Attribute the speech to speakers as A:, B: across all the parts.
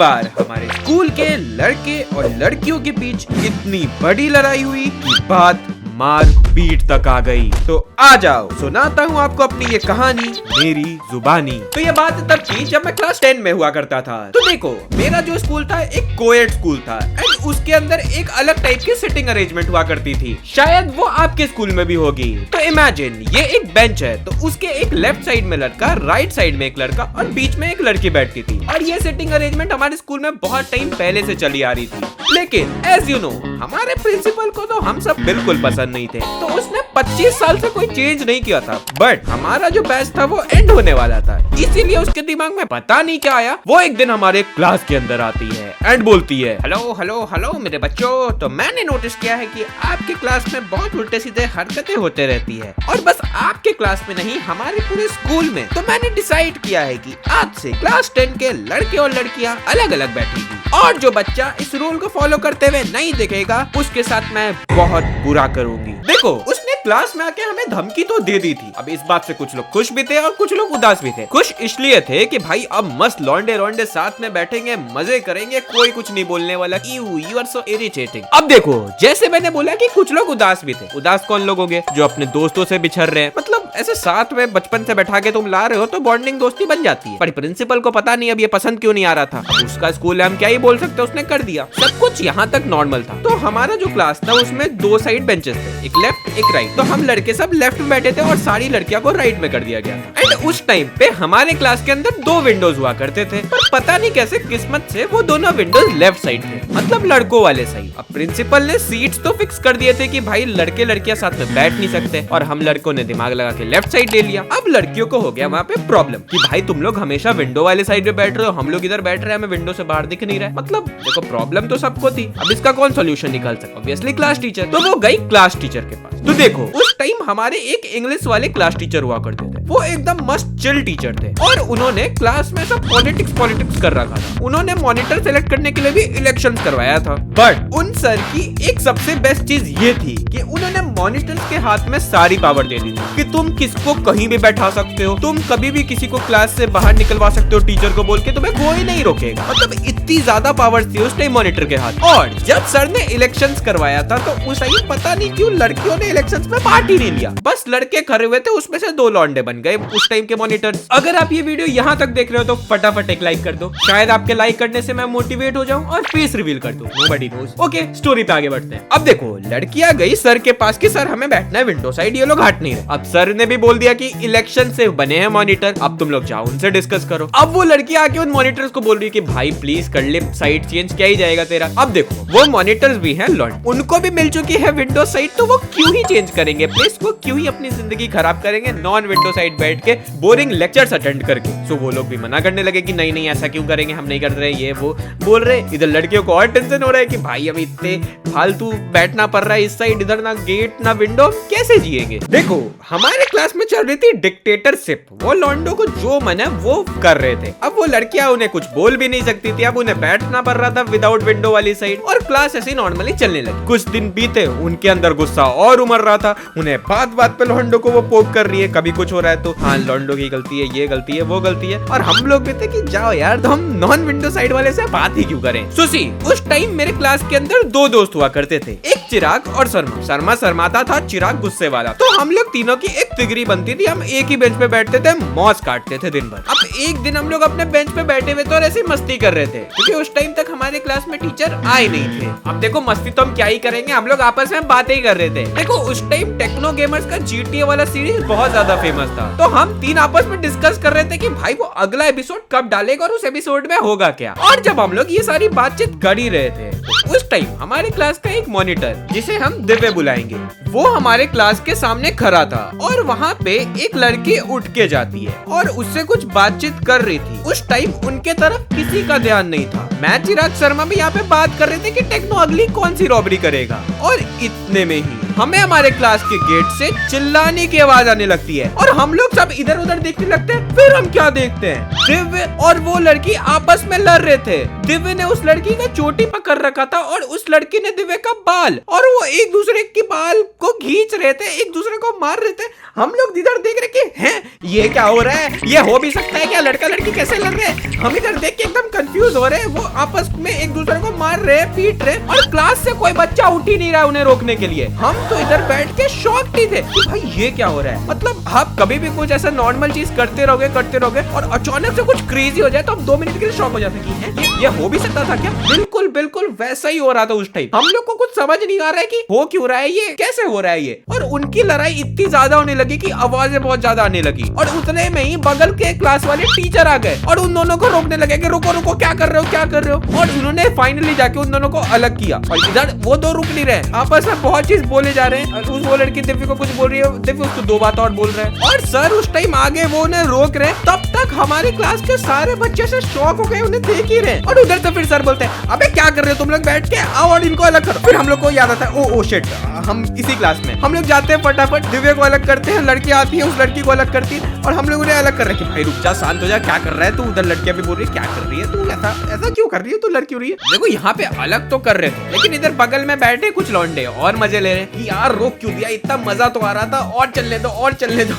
A: बार हमारे स्कूल के लड़के और लड़कियों के बीच इतनी बड़ी लड़ाई हुई कि बात मार पीट तक आ गई। तो आ जाओ सुनाता हूँ आपको अपनी ये कहानी मेरी जुबानी। तो ये बात तब थी जब मैं क्लास 10 में हुआ करता था। तो देखो मेरा जो स्कूल था एक कोएड स्कूल था एंड उसके अंदर एक अलग टाइप की सिटिंग अरेंजमेंट हुआ करती थी। शायद वो आपके स्कूल में भी होगी। तो इमेजिन ये एक बेंच है, तो उसके एक लेफ्ट साइड में लड़का, राइट साइड में एक लड़का और बीच में एक लड़की बैठती थी। और ये सिटिंग अरेंजमेंट हमारे स्कूल में बहुत टाइम पहले से चली आ रही थी, लेकिन एज यू नो हमारे प्रिंसिपल को तो हम सब बिल्कुल पसंद नहीं थे, तो उसने 25 साल से कोई चेंज नहीं किया था। बट हमारा जो बैच था वो एंड होने वाला था, इसीलिए उसके दिमाग में पता नहीं क्या आया। वो एक दिन हमारे क्लास के अंदर आती है एंड बोलती है, हेलो हेलो हेलो मेरे बच्चों, तो मैंने नोटिस किया है कि आपके क्लास में बहुत उल्टे सीधे हरकतें होते रहती है, और बस आपके क्लास में नहीं हमारे पूरे स्कूल में। तो मैंने डिसाइड किया है कि आज से क्लास 10 के लड़के और लड़कियां अलग अलग बैठेगी, और जो बच्चा इस रूल को फॉलो करते हुए नहीं दिखेगा उसके साथ मैं बहुत बुरा करूंगी। देखो उसने क्लास में आके हमें धमकी तो दे दी थी। अब इस बात से कुछ लोग खुश भी थे और कुछ लोग उदास भी थे। खुश इसलिए थे कि भाई अब मस्त लौंडे लौंडे साथ में बैठेंगे, मजे करेंगे, कोई कुछ नहीं बोलने वाला। You are so irritating. अब देखो जैसे मैंने बोला कि कुछ लोग उदास भी थे। उदास कौन लोग होंगे? जो अपने दोस्तों से बिछड़ रहे हैं, मतलब ऐसे साथ में बचपन से बैठा के तुम ला रहे हो तो बॉन्डिंग दोस्ती बन जाती है। पर प्रिंसिपल को पता नहीं अब ये पसंद क्यों नहीं आ रहा था। उसका स्कूल है, हम क्या ही बोल सकते, उसने कर दिया। सब कुछ यहाँ तक नॉर्मल था। तो हमारा जो क्लास था उसमें 2 साइड बेंचेस थे, एक लेफ्ट एक राइट। तो हम लड़के सब लेफ्ट में बैठे थे और सारी लड़कियों को राइट में कर दिया गया था। एंड उस टाइम पे हमारे क्लास के अंदर 2 विंडोज हुआ करते थे, पर पता नहीं कैसे किस्मत से वो दोनों विंडोज लेफ्ट साइड थे, मतलब लड़कों वाले साइड। अब प्रिंसिपल ने सीट्स तो फिक्स कर दिए थे कि भाई लड़के लड़कियां साथ में बैठ नहीं सकते, और हम लड़कों ने दिमाग लगा के लेफ्ट साइड ले लिया। अब लड़कियों को हो गया वहाँ पे प्रॉब्लम कि भाई तुम लोग हमेशा विंडो वाले साइड पे बैठ रहे हो, हम लोग इधर बैठ रहे हैं, हमें विंडो से बाहर दिख नहीं रहा है। मतलब देखो प्रॉब्लम तो सबको थी। अब इसका कौन सॉल्यूशन निकाल सकता? Obviously class teacher. तो वो गई क्लास टीचर के पास। तो देखो उस टाइम हमारे एक इंग्लिश वाले क्लास टीचर हुआ करते थे। वो एकदम मस्त चिल टीचर थे, और उन्होंने क्लास में सब पॉलिटिक्स कर रखा था। उन्होंने मॉनिटर सेलेक्ट करने के लिए भी इलेक्शंस करवाया था। बट उन सर की एक सबसे बेस्ट चीज ये थी कि उन्होंने मॉनिटर्स के हाथ में सारी पावर दे दी थी कि तुम किसको कहीं भी बैठा सकते हो, तुम कभी भी किसी को क्लास से बाहर निकलवा सकते हो टीचर को बोल के, तुम्हें कोई नहीं रोकेगा। मतलब इतनी ज्यादा पावर थी उस टाइम मॉनिटर के हाथ। और जब सर ने इलेक्शंस करवाया था तो उस टाइम पता नहीं क्यों लड़कियों ने इलेक्शंस में पार्ट ही नहीं लिया, बस लड़के खड़े हुए थे, उसमें से 2 लौंडे बन गए उस टाइम के मॉनिटर्स। अगर आप ये वीडियो यहाँ तक देख रहे हो तो फटाफट एक लाइक कर दो, शायद आपके लाइक करने से मैं मोटिवेट हो जाऊं और फेस रिवील कर दूं। Nobody nose. ओके स्टोरी पे आगे बढ़ते हैं। अब देखो लड़कियां गई सर के पास कि सर हमें बैठना है विंडो साइड, ये लोग हट नहीं रहे। अब सर ने भी बोल दिया कि इलेक्शन से बने हैं मॉनिटर, अब तुम लोग जाओ उनसे डिस्कस करो। अब वो लड़की आके उन मॉनिटर्स को बोल रही है कि भाई प्लीज कर ले साइड चेंज, क्या ही जाएगा तेरा। अब देखो वो मॉनिटर्स भी हैं लॉन्ड, उनको भी मिल चुकी है विंडो साइड, तो वो क्यों ही चेंज करेंगे प्लेस, वो क्यों ही अपनी जिंदगी खराब करेंगे नॉन विंडो साइड बैठ के बोरिंग लेक्चर्स अटेंड करके। सो वो लोग भी मना करने लगे कि नहीं नहीं ऐसा क्यों करेंगे, हम नहीं कर रहे, ये वो बोल रहे। इधर लड़कियों को और टेंशन हो रहा है कि भाई अभी इतने फालतू बैठना पड़ रहा है इस साइड, इधर ना गेट ना विंडो, कैसे जिएंगे। देखो हमारे क्लास में चल रही थी डिक्टेटरशिप, वो लॉन्डो को जो मन है वो कर रहे थे। अब वो लड़कियां उन्हें कुछ बोल भी नहीं सकती थी, अब उन्हें बैठना पड़ रहा था विदाउट विंडो वाली साइड, और क्लास ऐसी नॉर्मली चलने लगी। कुछ दिन बीते, उनके अंदर गुस्सा और उमड़ रहा था, उन्हें बात बात पे लॉन्डो को वो पोक कर रही है, कभी कुछ हो रहा है तो हाँ लॉन्डो की गलती है, ये गलती है, वो गलती है, और हम लोग भी थे कि जाओ यार तो हम नॉन विंडो साइड वाले से बात ही क्यों करें। सुशी उस टाइम मेरे क्लास के अंदर 2 दोस्त हुआ करते थे, एक चिराग और शर्मा। शर्मा शर्माता था, चिराग गुस्से वाला। तो हम लोग तीनों की एक तिगरी बनती थी, हम एक ही बेंच पे बैठते थे, मौज काटते थे दिन भर। अब एक दिन हम लोग अपने बेंच पे बैठे हुए थे और ऐसी मस्ती कर रहे थे, क्योंकि उस टाइम तक हमारे क्लास में टीचर आए नहीं थे। अब देखो मस्ती तो हम क्या ही करेंगे, हम लोग आपस में बातें ही कर रहे थे। देखो उस टाइम टेक्नो गेमर्स का GTA वाला सीरीज बहुत ज्यादा फेमस था, तो हम 3 आपस में डिस्कस कर रहे थे कि भाई वो अगला एपिसोड कब डालेगा और उस एपिसोड में होगा क्या। और जब हम लोग ये सारी बातचीत कर ही रहे थे तो उस टाइम हमारे क्लास का एक मॉनिटर, जिसे हम दिव्य बुलाएंगे, वो हमारे क्लास के सामने खड़ा था, और वहाँ पे एक लड़की उठ के जाती है और उससे कुछ बातचीत कर रही थी। उस टाइम उनके तरफ किसी का ध्यान नहीं था। मैं चिराग शर्मा भी यहाँ पे बात कर रहे थे कि टेक्नो अगली कौन सी रॉबरी करेगा, और इतने में ही हमें हमारे क्लास के गेट से चिल्लाने की आवाज आने लगती है और हम लोग सब इधर उधर देखने लगते हैं। फिर हम क्या देखते हैं, दिव्य और वो लड़की आपस में लड़ रहे थे। दिव्य ने उस लड़की का चोटी पकड़ रखा था और उस लड़की ने दिव्य का बाल, और वो एक दूसरे के बाल को खींच रहे थे, एक दूसरे को मार रहे थे। हम लोग इधर देख रहे कि हैं ये क्या हो रहा है, ये हो भी सकता है क्या, लड़का लड़की कैसे लड़ रहे हैं। हम इधर देख के एकदम कंफ्यूज हो रहे हैं। वो आपस में एक दूसरे को मार रहे हैं, पीट रहे, और क्लास से कोई बच्चा उठ ही नहीं रहा उन्हें रोकने के लिए। हम तो इधर बैठ के शॉक्ड ही थे कि भाई ये क्या हो रहा है। मतलब आप कभी भी कुछ ऐसा नॉर्मल चीज करते रहोगे और अचानक से कुछ क्रेजी हो जाए तो हम 2 मिनट के लिए शॉक हो जाते हैं कि ये हो भी सकता था क्या। बिल्कुल बिल्कुल वैसा ही हो रहा था उस टाइम। हम लोग को कुछ समझ नहीं आ रहा है कि हो क्यों रहा है, ये कैसे हो रहा है ये। और उनकी लड़ाई इतनी ज्यादा होने लगी कि आवाजें बहुत ज्यादा आने लगी, और उतने में ही बगल के क्लास वाले टीचर आ गए और उन दोनों को रोकने लगे कि रुको रुको, क्या कर रहे हो क्या कर रहे हो। और उन्होंने फाइनली जाके उन दोनों को अलग किया। और इधर वो दो रुक नहीं रहे, आपस में बहुत चीज बोले जा रहे हैं। वो लड़की दिव्य को कुछ बोल रही है, दिव्य उसको 2 बात और बोल रहे हैं, और सर उस टाइम आगे वो उन्हें रोक रहे। तब तक हमारे क्लास के सारे बच्चे से शॉक हो गए, उन्हें देख ही रहे। और उधर से फिर सर बोलते हैं अबे क्या कर रहे हो तुम लोग, बैठ के आओ और इनको अलग करो। फिर हम लोग को याद आता है ओ शिट, हम इसी क्लास में। हम लोग जाते हैं फटाफट, दिव्य को अलग करते हैं, लड़की आती है उस लड़की को अलग करती है, और हम लोग उन्हें अलग कर रहे हैं कि भाई रुक जा, शांत हो जा, क्या कर रहा है तू। उधर लड़कियां भी बोल रही है क्या कर रही है तू, ऐसा क्यों कर रही है तू, लड़की हो रही है। देखो यहाँ पे अलग तो कर रहे थे, लेकिन इधर बगल में बैठे कुछ लौंडे और मजे ले रहे हैं कि यार रोक क्यों दिया, इतना मजा तो आ रहा था, और चलने दो और चलने दो।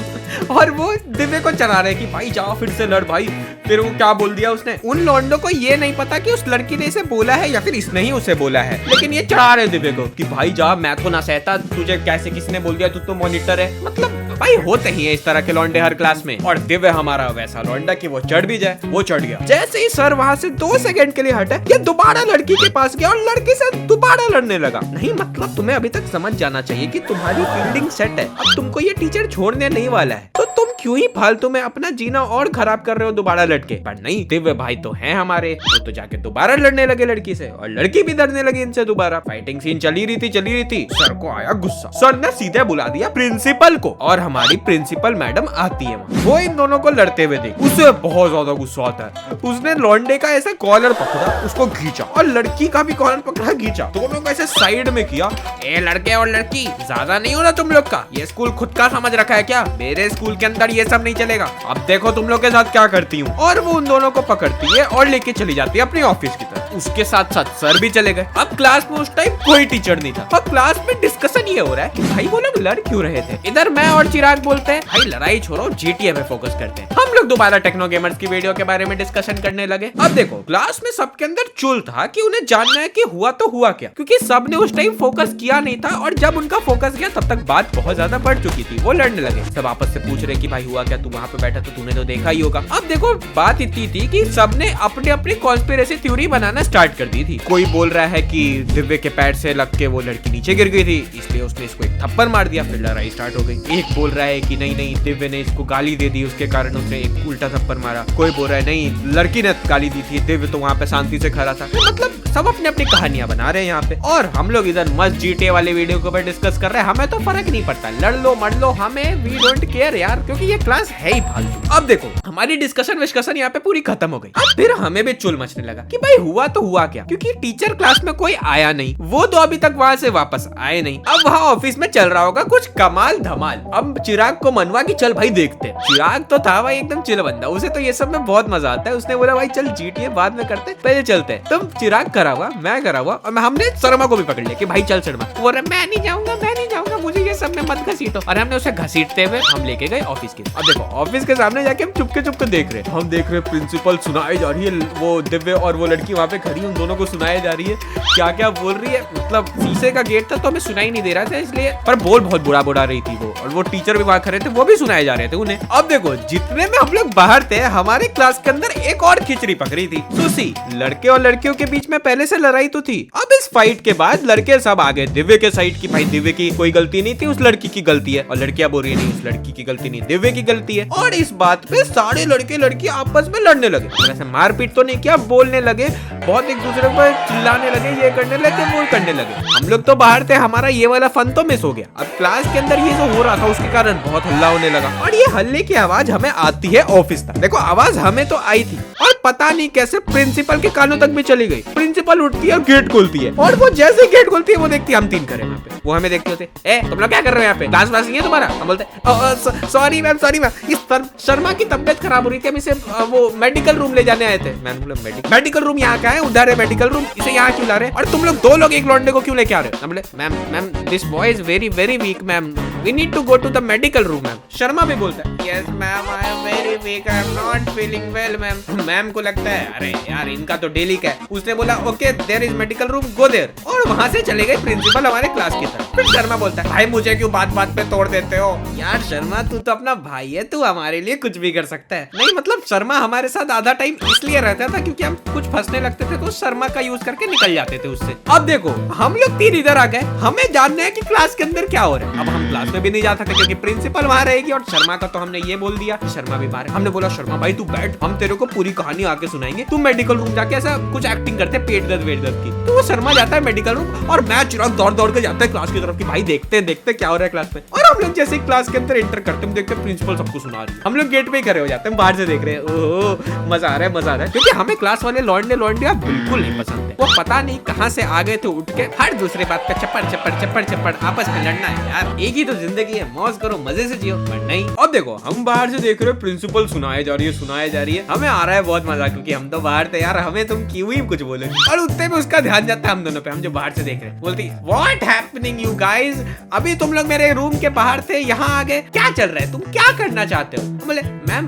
A: और वो दिव्य को चला रहे कि भाई जाओ फिर से लड़ भाई। फिर वो क्या बोल दिया उसने, उन लौंडों को ये नहीं पता कि उस लड़की ने इसे बोला है या फिर इसने ही उसे बोला है, लेकिन ये चढ़ा रहे दिव्य को कि भाई जा, मैं तो ना सहता, तुझे कैसे किसने बोल दिया, तू तो मॉनिटर है। मतलब भाई होते ही है इस तरह के लौंडे हर क्लास में। और दिव्य हमारा वैसा लौंडा कि वो चढ़ भी जाए, वो चढ़ गया। जैसे ही सर वहां से 2 सेकंड के लिए हटे, ये दोबारा लड़की के पास गया और लड़की से दोबारा लड़ने लगा। नहीं मतलब तुम्हें अभी तक समझ जाना चाहिए कि तुम्हारी फील्डिंग सेट है, अब तुमको ये टीचर छोड़ने नहीं वाला है, तो तुम क्यों ही फालतू में अपना जीना और खराब कर रहे हो दोबारा लड़के। पर नहीं, दिव्य भाई तो हैं हमारे, वो तो जाके दोबारा लड़ने लगे लड़की से, और लड़की भी लड़ने लगी इनसे दोबारा। फाइटिंग सीन चली रही थी। सर को आया गुस्सा, सर ने सीधे बुला दिया प्रिंसिपल को, और हमारी प्रिंसिपल मैडम आती है, वो इन दोनों को लड़ते हुए देख, उसे बहुत ज्यादा गुस्सा आता है। उसने लौंडे का ऐसा कॉलर पकड़ा, उसको खींचा, और लड़की का भी कॉलर पकड़ा, खींचा, दोनों को ऐसे साइड में किया। ए लड़के और लड़की, ज्यादा नहीं हो रहा तुम लोग का, ये स्कूल खुद का समझ रखा है क्या, मेरे स्कूल के अंदर ये सब नहीं चलेगा, अब देखो तुम लोग के साथ क्या करती हूँ। और वो उन दोनों को पकड़ती है और लेके चली जाती है अपनी ऑफिस की तरफ। उसके साथ साथ सर भी चले गए। अब क्लास में उस टाइम कोई टीचर नहीं था, अब क्लास में डिस्कशन ये हो रहा है कि भाई वो लोग लड़ क्यों रहे थे। इधर मैं और चिराग बोलते हैं भाई लड़ाई छोड़ो, GTA पे फोकस करते हैं। हम लोग दोबारा टेक्नो गेमर्स की वीडियो के बारे में डिस्कशन करने लगे। अब देखो क्लास में सबके अंदर चुल था कि उन्हें जानना है कि हुआ तो हुआ क्या, क्योंकि सबने उस टाइम फोकस किया नहीं था, और जब उनका फोकस गया तब तक बात बहुत ज्यादा बढ़ चुकी थी। वो लड़ने लगे, सब आपस से पूछ रहे कि भाई हुआ क्या, तू वहाँ पे बैठा तो तूने तो देखा ही होगा। अब देखो बात इतनी थी कि सबने अपने अपनी कॉन्स्पिरेसी थ्योरी बनाना स्टार्ट कर दी थी। कोई बोल रहा है कि दिव्य के पैर से लग के वो लड़की नीचे गिर गई थी, इसलिए उसने इसको एक थप्पड़ मार दिया, फिर लड़ाई स्टार्ट हो गई। एक बोल रहा है कि नहीं दिव्य ने इसको गाली दे दी, उसके कारण उसने एक उल्टा थप्पड़ मारा। कोई बोल रहा है नहीं लड़की ने गाली दी थी, दिव्य तो वहाँ पे शांति से खड़ा था। मतलब सब अपने अपनी कहानियां बना रहे हैं यहाँ पे, और हम लोग इधर मस्त GTA वाले वीडियो के ऊपर डिस्कस कर रहे हैं। हमें तो फर्क नहीं पड़ता, लड़ लो मर लो, हमें वी डोंट केयर यार, क्योंकि ये क्लास है ही फालतू। अब देखो हमारी डिस्कशन यहाँ पे पूरी खत्म हो गई। अब फिर हमें भी चुल मचने लगा कि भाई हुआ तो हुआ क्या, क्योंकि टीचर क्लास में कोई आया नहीं, वो तो अभी तक वहाँ से वापस आए नहीं। अब वहाँ ऑफिस में चल रहा होगा कुछ कमाल धमाल। अब चिराग को मनवा कि चल भाई देखते हैं। चिराग तो था भाई एकदम चिल बंदा, उसे तो ये सब में बहुत मजा आता है। उसने बोला भाई चल GTA बाद में करते, पहले चलते हैं। तुम चिराग करा हुआ, मैं करा हुआ, और हमने शर्मा को भी पकड़ लिया कि भाई चल शर्मा। बोल रहा मैं नहीं जाऊंगा, मुझे ये सब में मत घसीटो। और हमने उसे घसीटते हुए हम लेके गए ऑफिस के। अब देखो ऑफिस के सामने जाके हम चुपके देख रहे हैं। हम देख रहे हैं प्रिंसिपल सुनाई जा रही है, वो दिव्य और वो लड़की वहाँ पे खड़ी, उन दोनों को सुनाई जा रही है क्या क्या बोल रही है। मतलब शीशे का गेट था तो हमें सुनाई नहीं दे रहा था इसलिए, पर बोल बहुत बुरा रही थी वो, और वो टीचर भी वहाँ खड़े थे, वो भी सुनाए जा रहे थे उन्हें। अब देखो जितने में हम लोग बाहर थे, हमारे क्लास के अंदर एक और खिचड़ी पकड़ी थी। सुसी, लड़के और लड़कियों के बीच में पहले से लड़ाई तो थी। अब इस फाइट के बाद लड़के सब आ गए दिव्य के साइड की, भाई दिव्य की कोई गलती नहीं थी, उस लड़की की गलती है। और लड़कियां बोल रही नहीं उस लड़की की की गलती नहीं, दिव्य की गलती है। और इस बात पे सारे लड़के लड़की आपस में लड़ने लगे। वैसे मारपीट तो नहीं किया, बोलने लगे, बहुत एक दूसरे पर चिल्लाने लगे, ये करने लगे, वो करने लगे। हम लोग तो बाहर थे, हमारा ये वाला फन तो मिस हो गया। अब क्लास के अंदर ये जो हो रहा था उसके कारण बहुत हल्ला होने लगा और ये हल्ले की आवाज हमें आती है ऑफिस तक। देखो आवाज हमें तो आई थी और पता नहीं कैसे प्रिंसिपल के कानों तक भी चली गई। प्रिंसिपल उठती है और गेट खोलती है और वो जैसे गेट खोलती है वो देखती है हम तीन खड़े वहाँ पे। वो हमें देखते होते, ए तुम लोग क्या कर रहे हो यहाँ पे, क्लास वास नहीं है तुम्हारा? हम बोलते सॉरी मैम, सॉरी मैम, इस शर्मा की तबियत खराब हो रही थी, हम इसे वो मेडिकल रूम ले जाने आए थे। मैंने बोला मेडिकल रूम यहाँ का है, उधर है मेडिकल रूम, इसे यहाँ क्यों ला रहे हैं? और तुम लोग दो लोग एक लौंडे को क्यों लेके आ रहे हो? हम बोले ma'am ma'am this boy is very very weak ma'am, we need to go to the medical room ma'am. Sharma भी बोलता है yes ma'am I am very weak, I am not feeling well ma'am. मैम को लगता है अरे यार इनका तो डेली का है। उसने बोला okay there is medical room, go there, और वहां से चले गए प्रिंसिपल हमारे क्लास की तरफ। फिर शर्मा बोलता है भाई मुझे क्यों बात बात पे तोड़ देते हो? यार शर्मा तू तो अपना भाई है, तू हमारे लिए कुछ भी कर सकता है। नहीं मतलब शर्मा हमारे साथ आधा टाइम इसलिए रहता था क्योंकि हम कुछ फंसने लगते थे तो शर्मा का यूज करके निकल जाते थे उससे। अब देखो हम लोग तीन इधर आ गए, हमें जानना है कि क्लास के अंदर क्या हो रहा है। अब हम क्लास में भी नहीं जा सकते क्योंकि प्रिंसिपल वहां रहेगी और शर्मा का तो हमने ये बोल दिया, शर्मा भी बाहर है। हमने बोला शर्मा भाई तू बैठ, हम तेरे को पूरी कहानी आके सुनाएंगे, तू मेडिकल रूम जाके ऐसा कुछ एक्टिंग करते पेट दर्द वेट दर्द की। तो वो शर्मा जाता है मेडिकल रूम और मैं चिराग दौड़ दौड़ के जाता है क्लास की तरफ कि भाई देखते देखते क्या हो रहा है क्लास में। और हम लोग जैसे क्लास के अंदर एंटर करते हैं देखते प्रिंसिपल सबको सुना रही है। हम लोग गेट पे ही खड़े हो जाते हैं, बाहर से देख रहे हैं, ओह मजा आ रहा है मजा आ रहा है, क्योंकि हमें क्लास वाले लौंडे लौंडिया बिल्कुल नहीं पसंद है। वो पता नहीं कहां से आ गए थे उठ के, हर दूसरे बात पे चप्पड़ चप्पड़ चप्पड़ चप्पड़ आपस में लड़ना है। यार एक ही तो जिंदगी है, मौज करो मजे से जियो। पर नहीं, अब देखो हम बाहर से देख रहे हो प्रिंसिपल सुनाए जा रही है सुनाए जा रही है, हमें आ रहा है बहुत मजा क्योंकि हम तो बाहर थे यार, हमें तुम क्यों ही कुछ बोले। और उतने में उसका ध्यान जाता है हम दोनों पे, हम जो बाहर से देख रहे हैं। बोलती व्हाट हैपनिंग यू गाइस, अभी तुम लोग मेरे रूम के बाहर थे यहाँ आ गए, क्या चल रहा है, तुम क्या करना चाहते हो? बोले ma'am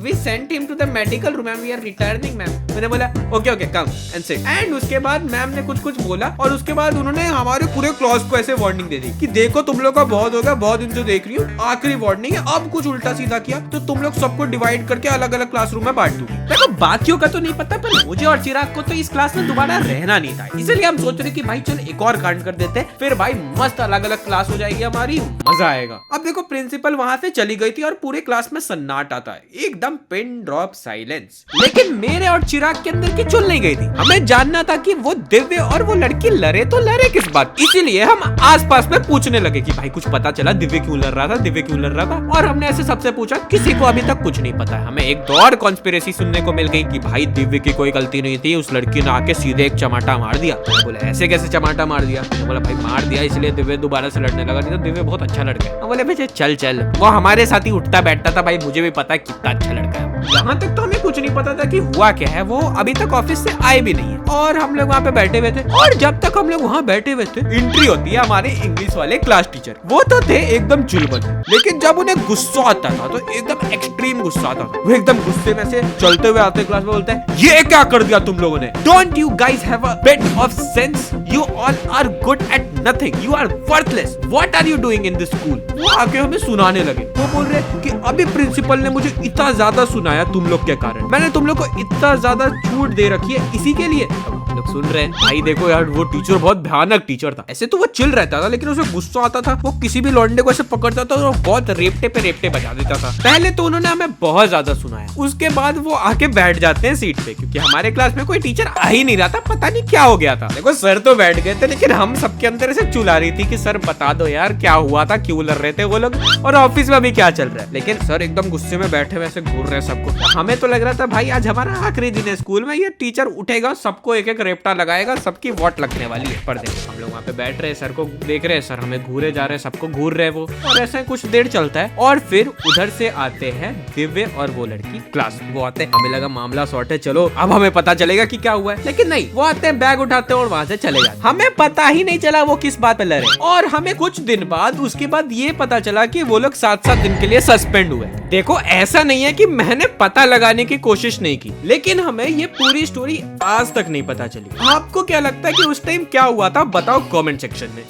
A: we sent him to the medical room, we are returning ma'am. मैंने बोला okay okay come and sit. And उसके बाद मैम ने कुछ बोला और उसके बाद उन्होंने हमारे पूरे क्लास को ऐसे वार्निंग दे दी कि देखो तुम लोग का बहुत हो गया, बहुत दिन से देख रही हूँ, आखिरी वार्निंग है, अब कुछ उल्टा सीधा किया तो तुम लोग सबको डिवाइड करके अलग अलग क्लासरूम में बांट दूंगी। देखो बाकियों का तो नहीं पता पर मुझे और चिराग को तो इस क्लास में दोबारा रहना नहीं था, इसलिए हम सोच रहे कि भाई चल एक और कांड कर देते, फिर भाई मस्त अलग अलग क्लास हो जाएगी हमारी, मजा आएगा। अब देखो प्रिंसिपल वहां से चली गई थी और पूरे क्लास में सन्नाटा था, एकदम पिन ड्रॉप साइलेंस। लेकिन मेरे और चिराग के अंदर की चुल नहीं गई थी, हमें जानना था कि वो दिव्य और वो लड़की लड़े तो लड़े किस बात, इसीलिए हम आसपास में पूछने लगे कि भाई कुछ पता चला दिव्य क्यों लड़ रहा था, दिव्य क्यों लड़ रहा था। और हमने ऐसे सबसे पूछा, किसी को अभी तक कुछ नहीं पता है। हमें एक दो और कॉन्स्पिरेसी सुनने को मिल गई कि भाई दिव्य की कोई गलती नहीं थी, उस लड़की ने आके सीधे एक चमाटा मार दिया। बोले ऐसे कैसे चमाटा मार दिया? बोला भाई मार दिया इसलिए दिव्य दोबारा से लड़ने लगा, नहीं तो दिव्य बहुत अच्छा लड़का है। बोले भाई चल चल, वो हमारे साथ ही उठता बैठता था, भाई मुझे भी पता है कितना अच्छा लड़का है। यहाँ तक तो हमें कुछ नहीं पता था कि हुआ क्या है, वो अभी तक ऑफिस से आए भी नहीं है और हम लोग वहाँ पे बैठे हुए थे। और जब तक हम लोग वहाँ बैठे हुए थे एंट्री होती है हमारे इंग्लिश वाले क्लास टीचर, वो तो थे एकदम चुलबुल, लेकिन जब उन्हें गुस्सा आता था तो एकदम एक्सट्रीम गुस्सा आता था। वो एकदम गुस्से में से चलते हुए आते क्लास में बोलते हैं ये क्या कर दिया तुम लोगों ने, don't you guys have a bit of sense, you all are good at nothing, you are worthless, what are you doing in this school. वो आके हमें सुनाने लगे, वो बोल रहे कि अभी प्रिंसिपल ने मुझे इतना ज्यादा सुनाया तुम लोग के कारण, मैंने तुम लोग को इतना ज्यादा छूट दे रखी है इसी के लिए। लोग सुन रहे हैं भाई देखो यार वो टीचर बहुत भयानक टीचर था, ऐसे तो वो चिल रहता था लेकिन उसे गुस्सा आता था, वो किसी भी लौंडे को ऐसे पकड़ता था और बहुत रेपटे पे रेपटे बजा देता था। पहले तो उन्होंने हमें बहुत ज्यादा सुनाया, उसके बाद वो आके बैठ जाते हैं सीट पे क्योंकि हमारे क्लास में कोई टीचर आ ही नहीं रहा था, पता नहीं क्या हो गया था। देखो सर तो बैठ गए थे लेकिन हम सबके अंदर से चुला रही थी कि सर बता दो यार क्या हुआ था, क्यों लड़ रहे थे वो लोग और ऑफिस में भी क्या चल रहा है। लेकिन सर एकदम गुस्से में बैठे वैसे घूर रहे सबको। हमें तो लग रहा था भाई आज हमारा आखिरी दिन है स्कूल में, ये टीचर उठेगा सबको एक एक रेपटा लगाएगा, सबकी वोट लगने वाली है। पर देखो हम लोग वहाँ पे बैठ रहे, सर को देख रहे, सर हमें घूरे जा रहे, सबको घूर रहे वो, और ऐसा कुछ देर चलता है और फिर उधर से आते हैं दिव्य और वो लड़की क्लास। वो आते हैं, हमें लगा मामला सॉर्ट है, चलो अब हमें पता चलेगा कि क्या हुआ है, लेकिन नहीं, वो आते हैं बैग उठाते हैं और वहाँ से चले जाते। हमें पता ही नहीं चला वो किस बात पे लड़े और हमें कुछ दिन बाद उसके बाद ये पता चला कि वो लोग 7-7 दिन के लिए सस्पेंड हुए। देखो ऐसा नहीं है कि मैंने पता लगाने की कोशिश नहीं की, लेकिन हमें ये पूरी स्टोरी आज तक नहीं पता चली। आपको क्या लगता है कि उस टाइम क्या हुआ था, बताओ कमेंट सेक्शन में।